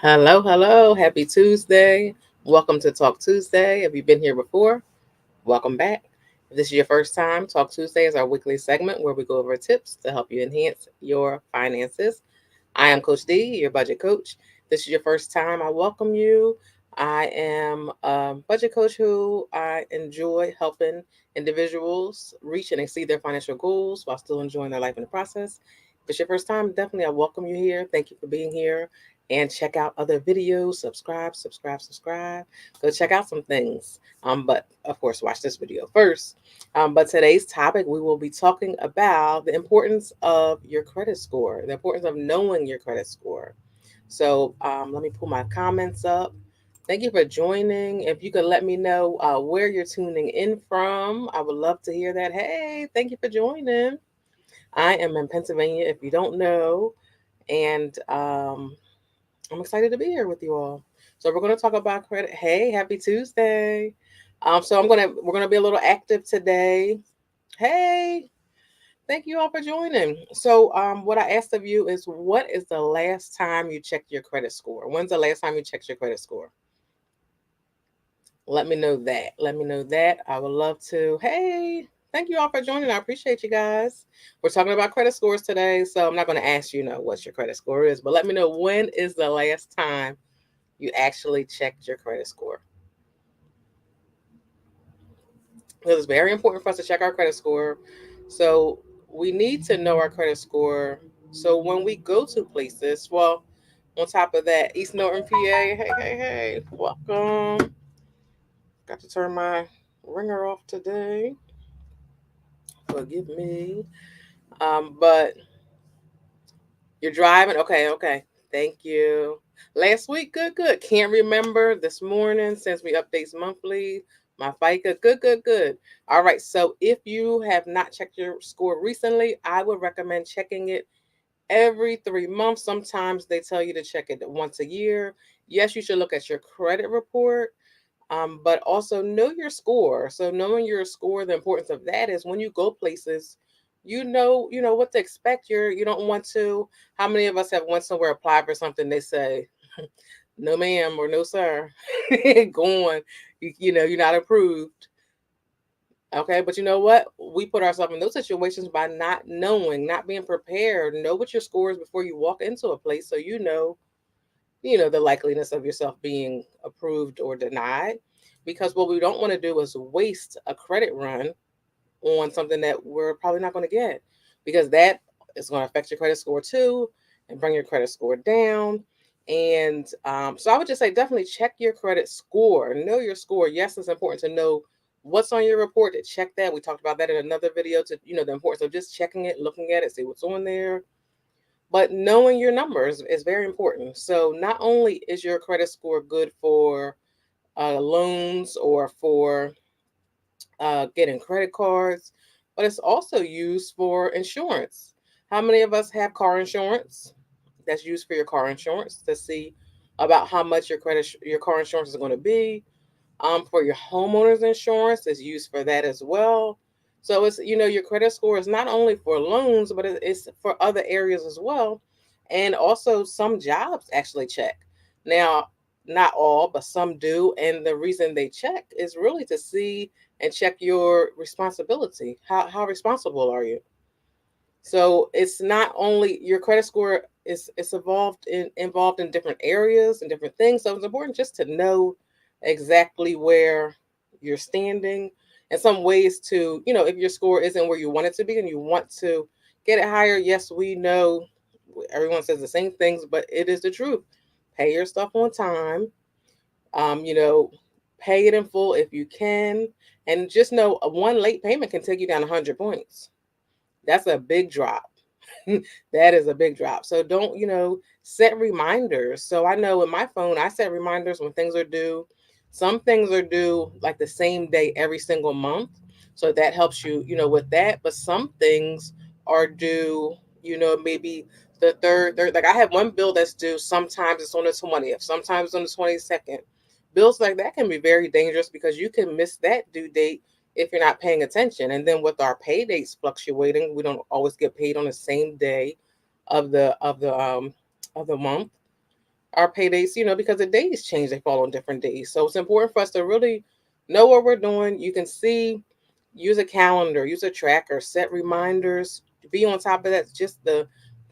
Hello, hello. Happy Tuesday. Welcome to Talk Tuesday. If you've been here before, welcome back. If this is your first time, Talk Tuesday is our weekly segment where we go over tips to help you enhance your finances. I am Coach D, your budget coach. If this is your first time, I welcome you. I am a budget coach who I enjoy helping individuals reach and exceed their financial goals while still enjoying their life in the process. If it's your first time, definitely I welcome you here. Thank you for being here. And check out other videos. Subscribe. Go check out some things. But of course, watch this video first. But today's topic, we will be talking about the importance of your credit score, the importance of knowing your credit score. So let me pull my comments up. Thank you for joining. If you could let me know where you're tuning in from, I would love to hear that. Hey, thank you for joining. I am in Pennsylvania, if you don't know, and I'm excited to be here with you all. So we're going to talk about credit. Hey, happy Tuesday. So we're gonna be a little active today. Hey, thank you all for joining. So, what I asked of you is, what is the last time you checked your credit score? When's the last time you checked your credit score? Let me know that. Let me know that. I would love to. Hey, thank you all for joining. I appreciate you guys. We're talking about credit scores today, so I'm not going to ask you, what your credit score is, but let me know, when is the last time you actually checked your credit score? Because it's very important for us to check our credit score. So we need to know our credit score. So when we go to places, well, on top of that, East Norton, PA, hey, welcome. Got to turn my ringer off today. Forgive me. But you're driving? Okay. Thank you. Last week, good. Can't remember this morning since we updates monthly. My FICA, good. All right. So if you have not checked your score recently, I would recommend checking it every 3 months. Sometimes they tell you to check it once a year. Yes, you should look at your credit report, but also know your score. So knowing your score, the importance of that is when you go places, you know what to expect. You don't want to. How many of us have went somewhere, applied for something, they say, no ma'am or no sir, going, you're not approved. Okay, but you know what? We put ourselves in those situations by not knowing, not being prepared. Know what your score is before you walk into a place, so you know the likeliness of yourself being approved or denied. Because what we don't want to do is waste a credit run on something that we're probably not going to get, because that is going to affect your credit score too and bring your credit score down. And so I would just say, definitely check your credit score, know your score. Yes, it's important to know what's on your report, to check that. We talked about that in another video, to the importance of just checking it, looking at it, see what's on there. But knowing your numbers is very important. So not only is your credit score good for loans or for getting credit cards, but it's also used for insurance. How many of us have car insurance? That's used for your car insurance, to see about how much your car insurance is going to be. For your homeowner's insurance, is used for that as well. So it's, your credit score is not only for loans, but it's for other areas as well. And also, some jobs actually check. Now, not all, but some do. And the reason they check is really to see and check your responsibility. How responsible are you? So it's not only your credit score is, it's involved in different areas and different things. So it's important just to know exactly where you're standing, and some ways to, if your score isn't where you want it to be and you want to get it higher. Yes, we know everyone says the same things, but it is the truth. Pay your stuff on time. Um, you know, Pay it in full if you can, and just know one late payment can take you down 100 points. That's a big drop. That is a big drop. So don't, set reminders. So I know in my phone, I set reminders when things are due. Some things are due like the same day every single month. So that helps you, with that. But some things are due, maybe the third. Like I have one bill that's due. Sometimes it's on the 20th, sometimes on the 22nd. Bills like that can be very dangerous because you can miss that due date if you're not paying attention. And then with our pay dates fluctuating, we don't always get paid on the same day of the month. our pay dates, because the days change, they fall on different days. So it's important for us to really know what we're doing. You can see, use a calendar, use a tracker, set reminders, be on top of that. Just the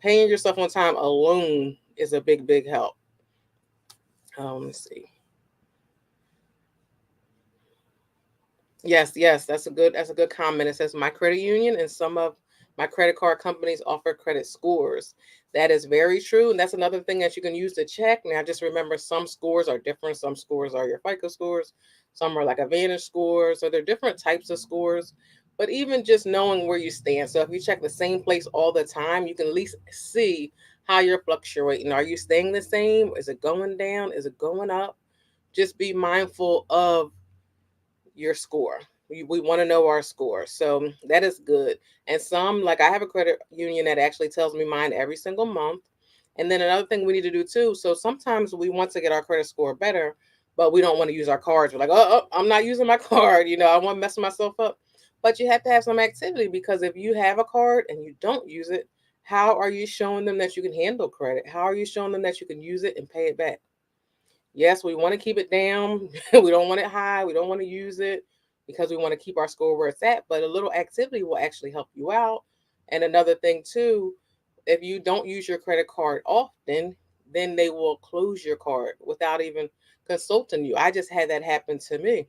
paying yourself on time alone is a big, big help. Let's see. Yes, yes, that's a good comment. It says my credit union and some of my credit card companies offer credit scores. That is very true, and that's another thing that you can use to check. Now, just remember, some scores are different. Some scores are your FICO scores, some are like a Vantage score. So they're different types of scores. But even just knowing where you stand, so if you check the same place all the time, you can at least see how you're fluctuating. Are you staying the same? Is it going down? Is it going up? Just be mindful of your score. We want to know our score. So that is good. And some, like I have a credit union that actually tells me mine every single month. And then another thing we need to do too. So sometimes we want to get our credit score better, but we don't want to use our cards. We're like, I'm not using my card. I want to mess myself up. But you have to have some activity, because if you have a card and you don't use it, how are you showing them that you can handle credit? How are you showing them that you can use it and pay it back? Yes, we want to keep it down. We don't want it high. We don't want to use it because we want to keep our score where it's at. But a little activity will actually help you out. And another thing, too, if you don't use your credit card often, then they will close your card without even consulting you. I just had that happen to me.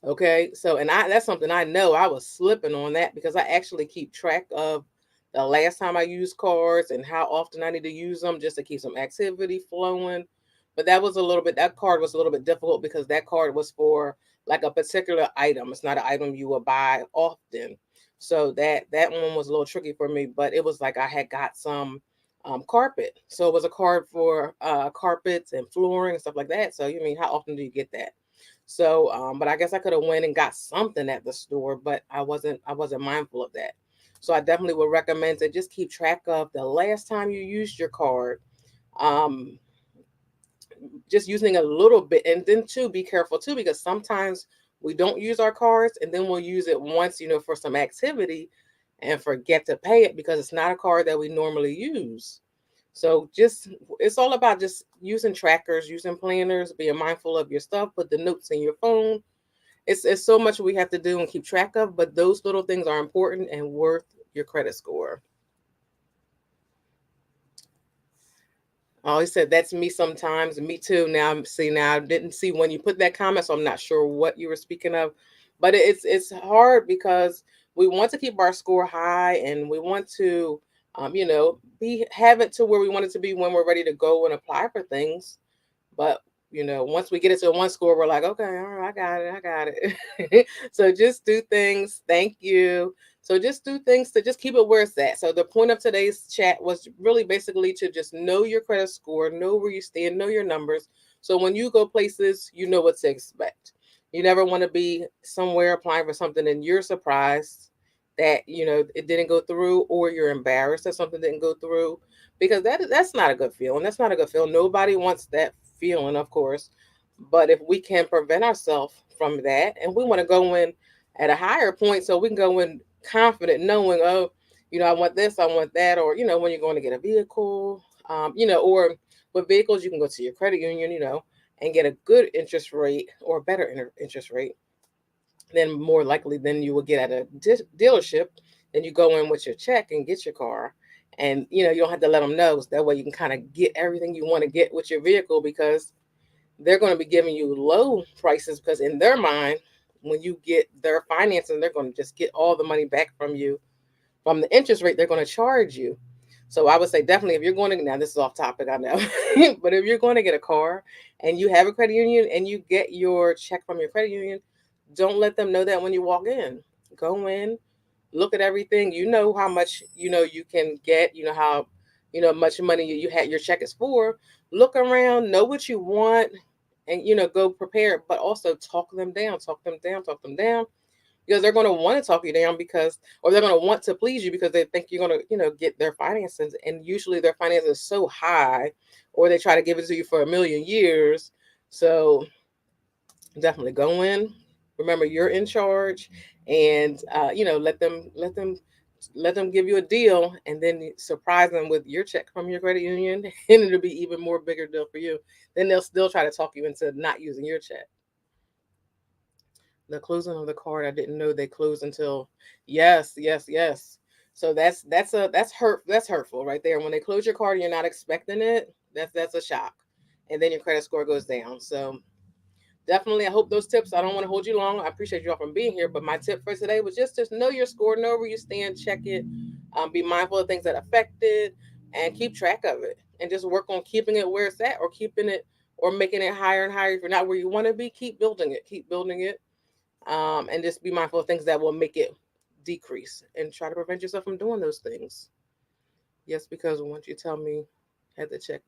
Okay. So, and that's something I know I was slipping on that, because I actually keep track of the last time I used cards and how often I need to use them just to keep some activity flowing. But that card was a little bit difficult, because that card was for like a particular item. It's not an item you will buy often. So that one was a little tricky for me, but it was like I had got some carpet. So it was a card for carpets and flooring and stuff like that. So you mean, how often do you get that? So, but I guess I could have went and got something at the store, but I wasn't mindful of that. So I definitely would recommend to just keep track of the last time you used your card. Um, just using a little bit, and then too, be careful too, because sometimes we don't use our cards, and then we'll use it once, for some activity, and forget to pay it because it's not a card that we normally use. So just, it's all about just using trackers, using planners, being mindful of your stuff, put the notes in your phone. It's so much we have to do and keep track of, but those little things are important and worth your credit score. I always said that's me sometimes, me too. Now I didn't see when you put that comment, so I'm not sure what you were speaking of. But it's hard because we want to keep our score high, and we want to be have it to where we want it to be when we're ready to go and apply for things. But once we get it to one score, we're like, okay, all right, I got it. So just do things. Thank you. So just do things to just keep it where it's at. So the point of today's chat was really basically to just know your credit score, know where you stand, know your numbers. So when you go places, you know what to expect. You never want to be somewhere applying for something and you're surprised that it didn't go through, or you're embarrassed that something didn't go through, because that's not a good feeling. That's not a good feeling. Nobody wants that feeling, of course. But if we can prevent ourselves from that, and we want to go in at a higher point, so we can go in confident, knowing, oh, I want this, I want that, or when you're going to get a vehicle, or with vehicles, you can go to your credit union, and get a good interest rate, or a better interest rate, then more likely than you will get at a dealership. Then you go in with your check and get your car, and you don't have to let them know. So that way you can kind of get everything you want to get with your vehicle, because they're going to be giving you low prices, because in their mind, when you get their financing, they're going to just get all the money back from you from the interest rate they're going to charge you. So I would say, definitely, if you're going to, now this is off topic, I know, but if you're going to get a car and you have a credit union and you get your check from your credit union, don't let them know that when you walk in. Go in, look at everything. You know how much you can get. You know how much money you had your check is for. Look around, know what you want, and go prepared. But also talk them down, talk them down, talk them down, because they're going to want to talk you down, because, or they're going to want to please you, because they think you're going to get their finances, and usually their finances is so high, or they try to give it to you for a million years. So definitely go in. Remember, you're in charge, and let them Let them give you a deal, and then surprise them with your check from your credit union, and it'll be even more bigger deal for you. Then they'll still try to talk you into not using your check. The closing of the card, I didn't know they closed until, yes, yes, yes. So that's hurtful right there. When they close your card and you're not expecting it, that's a shock, and then your credit score goes down. So definitely, I hope those tips. I don't want to hold you long. I appreciate you all from being here, but my tip for today was just to know your score, know where you stand, check it, be mindful of things that affect it, and keep track of it, and just work on keeping it where it's at, or keeping it, or making it higher and higher. If you're not where you want to be, keep building it, and just be mindful of things that will make it decrease, and try to prevent yourself from doing those things. Yes, because once you tell me, had to check.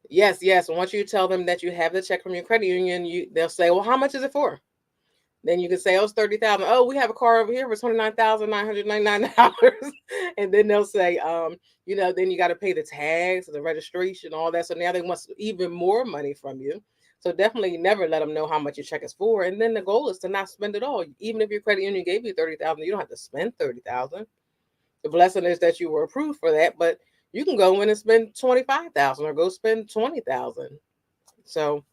Yes, yes. Once you tell them that you have the check from your credit union, they'll say, "Well, how much is it for?" Then you can say, "Oh, it's 30,000." "Oh, we have a car over here for $29,999." And then they'll say, then you got to pay the tax, the registration, all that. So now they want even more money from you. So definitely never let them know how much your check is for. And then the goal is to not spend it all. Even if your credit union gave you 30,000, you don't have to spend 30,000. The blessing is that you were approved for that, but you can go in and spend 25,000 or go spend 20,000. So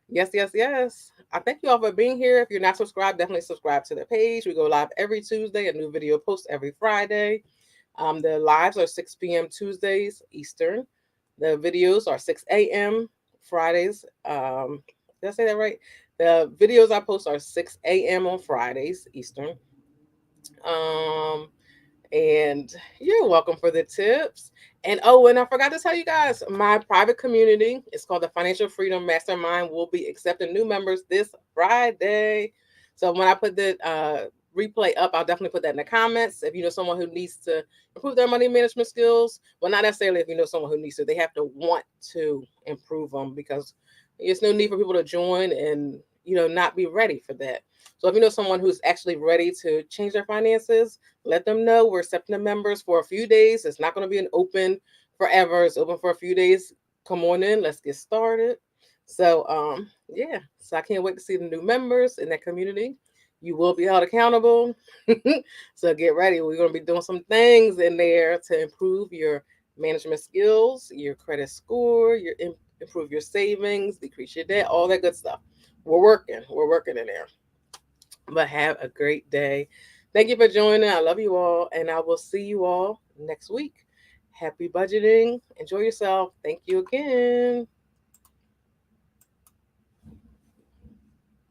yes, yes, yes. I thank you all for being here. If you're not subscribed, definitely subscribe to the page. We go live every Tuesday, a new video post every Friday. The lives are 6 p.m. Tuesdays Eastern. The videos are 6 a.m. Fridays. Did I say that right? The videos I post are 6 a.m. on Fridays Eastern. Um, and you're welcome for the tips. And oh, and I forgot to tell you guys, my private community is called the Financial Freedom Mastermind. Will be accepting new members this Friday. So when I put the replay up, I'll definitely put that in the comments. If you know someone who needs to improve their money management skills, well, not necessarily if you know someone who needs to, they have to want to improve them, because there's no need for people to join and not be ready for that. So if you know someone who's actually ready to change their finances, let them know we're accepting the members for a few days. It's not going to be an open forever. It's open for a few days. Come on in. Let's get started. So yeah. So I can't wait to see the new members in that community. You will be held accountable. So get ready. We're going to be doing some things in there to improve your management skills, your credit score, improve your savings, decrease your debt, all that good stuff. We're working. We're working in there. But have a great day. Thank you for joining. I love you all, and I will see you all next week. Happy budgeting. Enjoy yourself. Thank you again.